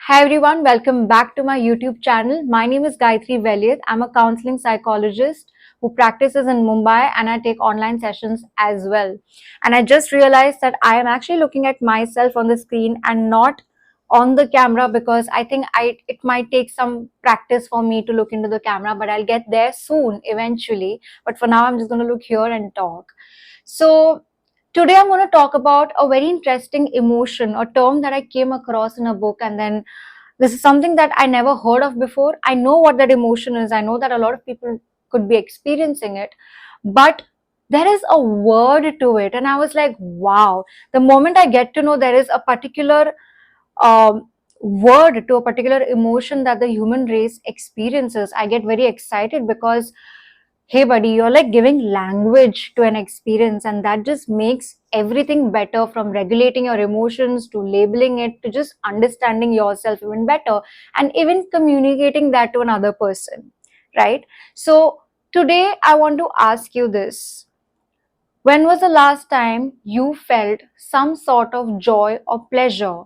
Hi everyone, welcome back to my YouTube channel. My name is Gayatri Veliath. I'm a counseling psychologist who practices in Mumbai and I take online sessions as well. And I just realized that I am actually looking at myself on the screen and not on the camera because I think it might take some practice for me to look into the camera, but I'll get there soon eventually. But for now, I'm just going to look here and talk. So today I'm going to talk about a very interesting emotion, a term that I came across in a book, and then this is something that I never heard of before. I know what that emotion is. I know that a lot of people could be experiencing it, but there is a word to it. And I was like, wow, the moment I get to know there is a particular word to a particular emotion that the human race experiences, I get very excited because hey buddy, you're like giving language to an experience, and that just makes everything better, from regulating your emotions to labeling it to just understanding yourself even better and even communicating that to another person, right? So today I want to ask you this: when was the last time you felt some sort of joy or pleasure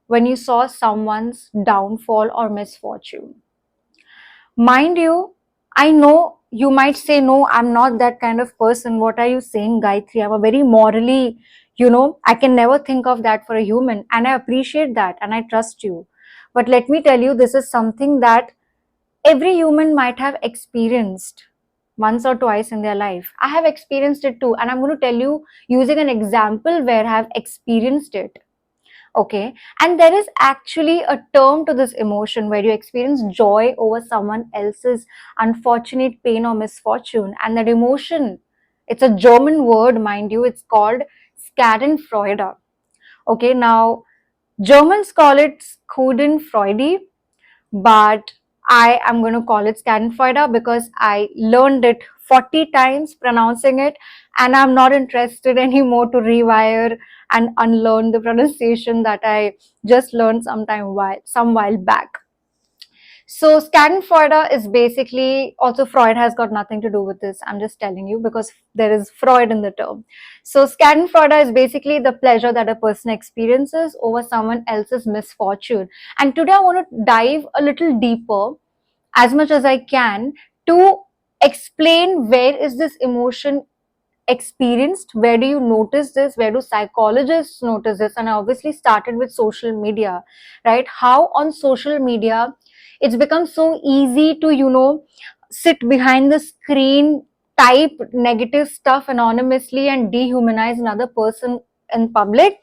when you saw someone's downfall or misfortune? Mind you, I know you might say, no, I'm not that kind of person. What are you saying, Gayatri? I'm a very morally, I can never think of that for a human. And I appreciate that and I trust you. But let me tell you, this is something that every human might have experienced once or twice in their life. I have experienced it too. And I'm going to tell you using an example where I have experienced it. Okay. And there is actually a term to this emotion where you experience joy over someone else's unfortunate pain or misfortune. And that emotion, it's a German word, mind you, it's called Schadenfreude. Okay. Now, Germans call it Schadenfreude, but I am going to call it Schadenfreude because I learned it 40 times pronouncing it, and I'm not interested anymore to rewire and unlearn the pronunciation that I just learned some while back. So Schadenfreude is basically, also Freud has got nothing to do with this. I'm just telling you because there is Freud in the term. So Schadenfreude is basically the pleasure that a person experiences over someone else's misfortune. And today I want to dive a little deeper as much as I can to explain where is this emotion experienced, where do you notice this, where do psychologists notice this. And I obviously started with social media, right? How on social media it's become so easy to sit behind the screen, type negative stuff anonymously and dehumanize another person in public,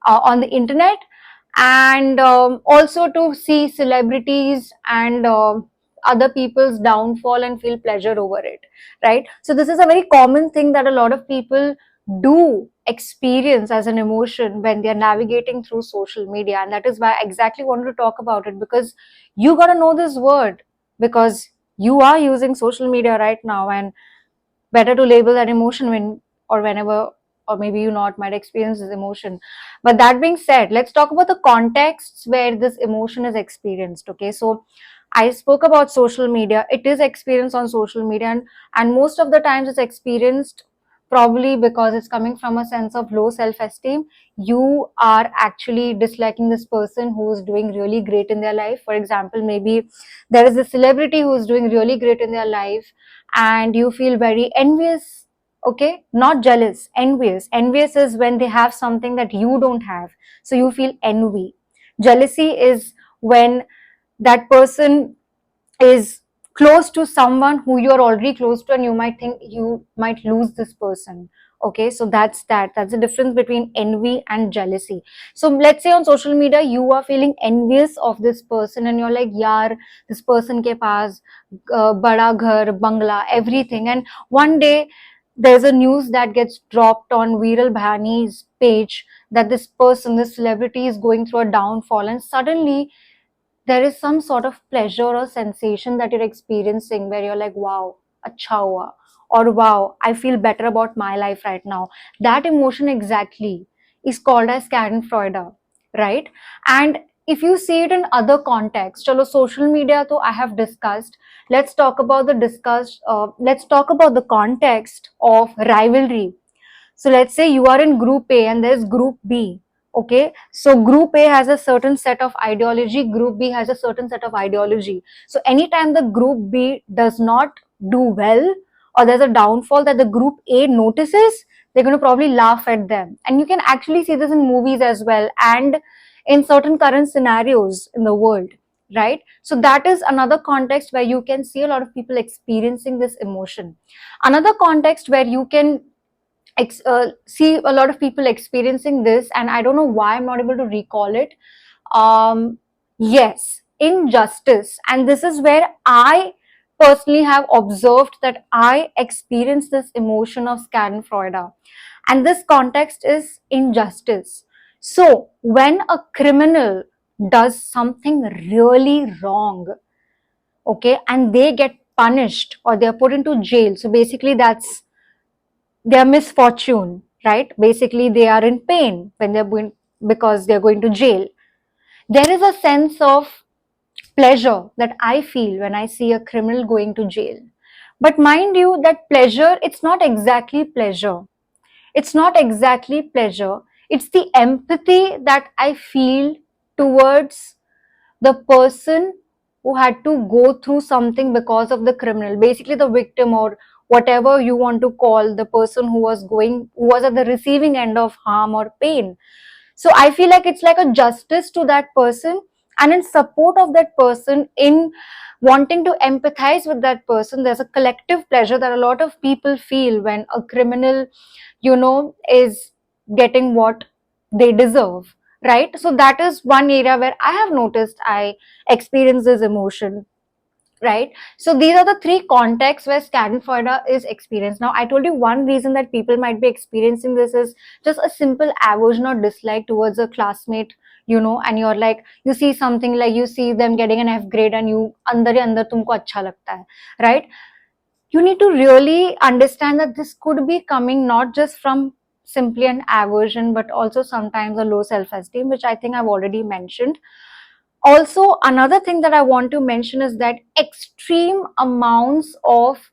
on the internet, and also to see celebrities and other people's downfall and feel pleasure over it, right? So this is a very common thing that a lot of people do experience as an emotion when they are navigating through social media. And that is why I exactly wanted to talk about it, because you got to know this word, because you are using social media right now, and better to label that emotion when or whenever, or maybe you not might experience this emotion. But that being said, let's talk about the contexts where this emotion is experienced. Okay, so I spoke about social media. It is experienced on social media, and most of the times it's experienced probably because it's coming from a sense of low self-esteem. You are actually disliking this person who is doing really great in their life. For example, maybe there is a celebrity who is doing really great in their life and you feel very envious. Okay, not jealous, envious. Envious is when they have something that you don't have, so you feel envy. Jealousy is when that person is close to someone who you're already close to and you might think you might lose this person. Okay, so that's the difference between envy and jealousy. So let's say on social media you are feeling envious of this person and you're like, yaar, this person ke paas bada ghar, bangla, everything, and one day there's a news that gets dropped on Viral Bhani's page that this person, this celebrity is going through a downfall, and suddenly there is some sort of pleasure or sensation that you're experiencing where you're like, wow, acha hua, or wow, I feel better about my life right now. That emotion exactly is called as Schadenfreude, right? And if you see it in other contexts, chalo, social media to I have discussed. Let's talk about the context of rivalry. So let's say you are in group A and there's group B. Okay, so group A has a certain set of ideology, group B has a certain set of ideology. So anytime the group B does not do well, or there's a downfall that the group A notices, they're going to probably laugh at them. And you can actually see this in movies as well, and in certain current scenarios in the world, right? So that is another context where you can see a lot of people experiencing this emotion. Another context where you can see a lot of people experiencing this, and I don't know why I'm not able to recall it. Yes, injustice. And this is where I personally have observed that I experience this emotion of Schadenfreude. And this context is injustice. So when a criminal does something really wrong, okay, and they get punished or they're put into jail, so basically that's their misfortune, right? Basically, they are in pain when they're going, because they're going to jail. There is a sense of pleasure that I feel when I see a criminal going to jail. But mind you, that pleasure, it's not exactly pleasure. It's not exactly pleasure. It's the empathy that I feel towards the person who had to go through something because of the criminal, basically the victim, or whatever you want to call the person who was at the receiving end of harm or pain. So I feel like it's like a justice to that person, and in support of that person, in wanting to empathize with that person, there's a collective pleasure that a lot of people feel when a criminal, is getting what they deserve, right? So that is one area where I have noticed I experience this emotion, right? So these are the three contexts where Schadenfreude is experienced. Now, I told you one reason that people might be experiencing this is just a simple aversion or dislike towards a classmate, and you're like, you see something, like you see them getting an F grade and you andar hi andar tumko acha lagta hai, right? You need to really understand that this could be coming not just from simply an aversion, but also sometimes a low self-esteem, which I think I've already mentioned. Also, another thing that I want to mention is that extreme amounts of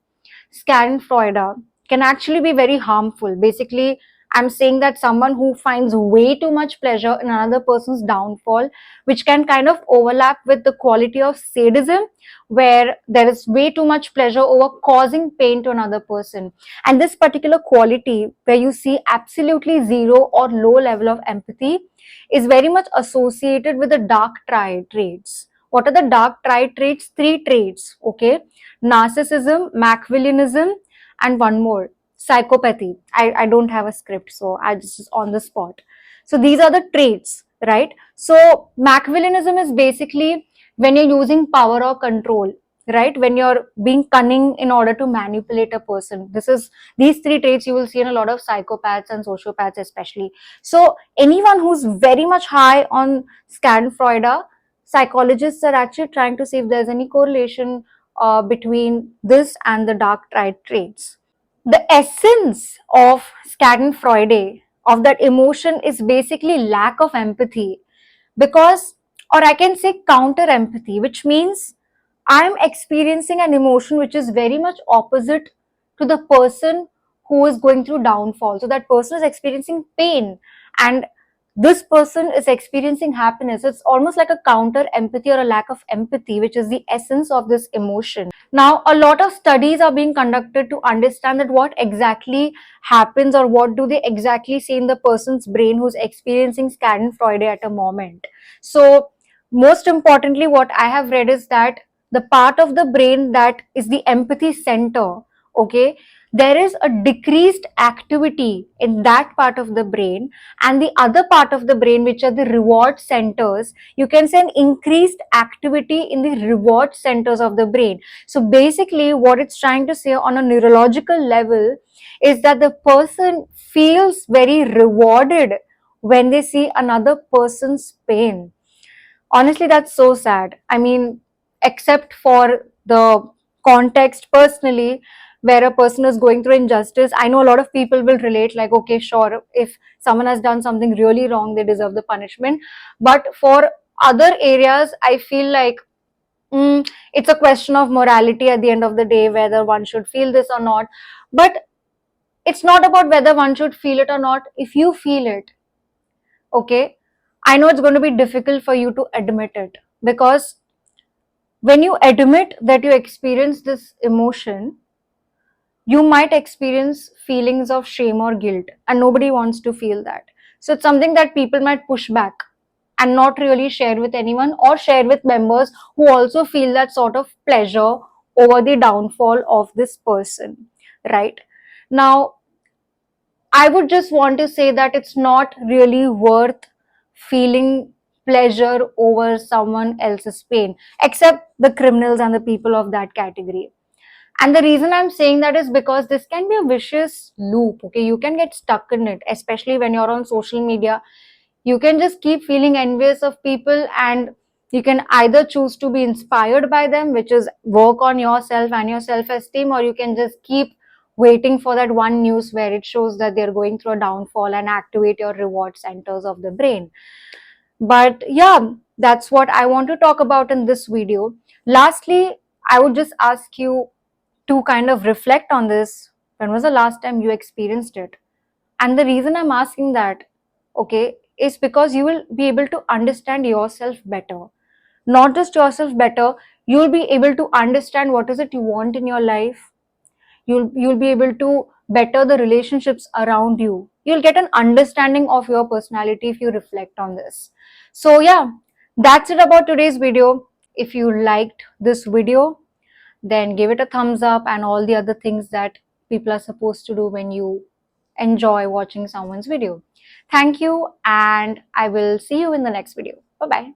Schadenfreude can actually be very harmful. Basically, I'm saying that someone who finds way too much pleasure in another person's downfall, which can kind of overlap with the quality of sadism, where there is way too much pleasure over causing pain to another person. And this particular quality, where you see absolutely zero or low level of empathy, is very much associated with the dark traits. What are the dark traits? Three traits, okay? Narcissism, Machiavellianism, and one more, psychopathy. I don't have a script, so I just on the spot. So these are the traits, right? So Machiavellianism is basically when you're using power or control, right? When you're being cunning in order to manipulate a person. These three traits you will see in a lot of psychopaths and sociopaths especially. So anyone who's very much high on Schadenfreude, psychologists are actually trying to see if there's any correlation between this and the dark traits. The essence of Schadenfreude, of that emotion, is basically lack of empathy, because, or I can say counter empathy, which means I'm experiencing an emotion which is very much opposite to the person who is going through downfall. So that person is experiencing pain, and this person is experiencing happiness. It's almost like a counter empathy or a lack of empathy, which is the essence of this emotion. Now, a lot of studies are being conducted to understand that what exactly happens, or what do they exactly see in the person's brain who's experiencing Schadenfreude at a moment. So, most importantly, what I have read is that the part of the brain that is the empathy center, okay, there is a decreased activity in that part of the brain, and the other part of the brain, which are the reward centers, you can say an increased activity in the reward centers of the brain. So basically what it's trying to say on a neurological level is that the person feels very rewarded when they see another person's pain. Honestly, that's so sad. I mean, except for the context personally, where a person is going through injustice, I know a lot of people will relate, like, okay, sure, if someone has done something really wrong, they deserve the punishment. But for other areas, I feel like it's a question of morality at the end of the day, whether one should feel this or not. But it's not about whether one should feel it or not. If you feel it, Okay, I know it's going to be difficult for you to admit it, because when you admit that you experience this emotion, you might experience feelings of shame or guilt, and nobody wants to feel that. So it's something that people might push back and not really share with anyone, or share with members who also feel that sort of pleasure over the downfall of this person, right? Now, I would just want to say that it's not really worth feeling pleasure over someone else's pain, except the criminals and the people of that category. And the reason I'm saying that is because this can be a vicious loop. Okay, you can get stuck in it, especially when you're on social media. You can just keep feeling envious of people, and you can either choose to be inspired by them, which is work on yourself and your self esteem, or you can just keep waiting for that one news where it shows that they're going through a downfall and activate your reward centers of the brain. But yeah, that's what I want to talk about in this video. Lastly, I would just ask you to kind of reflect on this. When was the last time you experienced it? And the reason I'm asking that, okay, is because you will be able to understand yourself better. Not just yourself better, you'll be able to understand what is it you want in your life. You'll be able to better the relationships around you. You'll get an understanding of your personality if you reflect on this. So yeah, that's it about today's video. If you liked this video, then give it a thumbs up and all the other things that people are supposed to do when you enjoy watching someone's video. Thank you, and I will see you in the next video. Bye bye.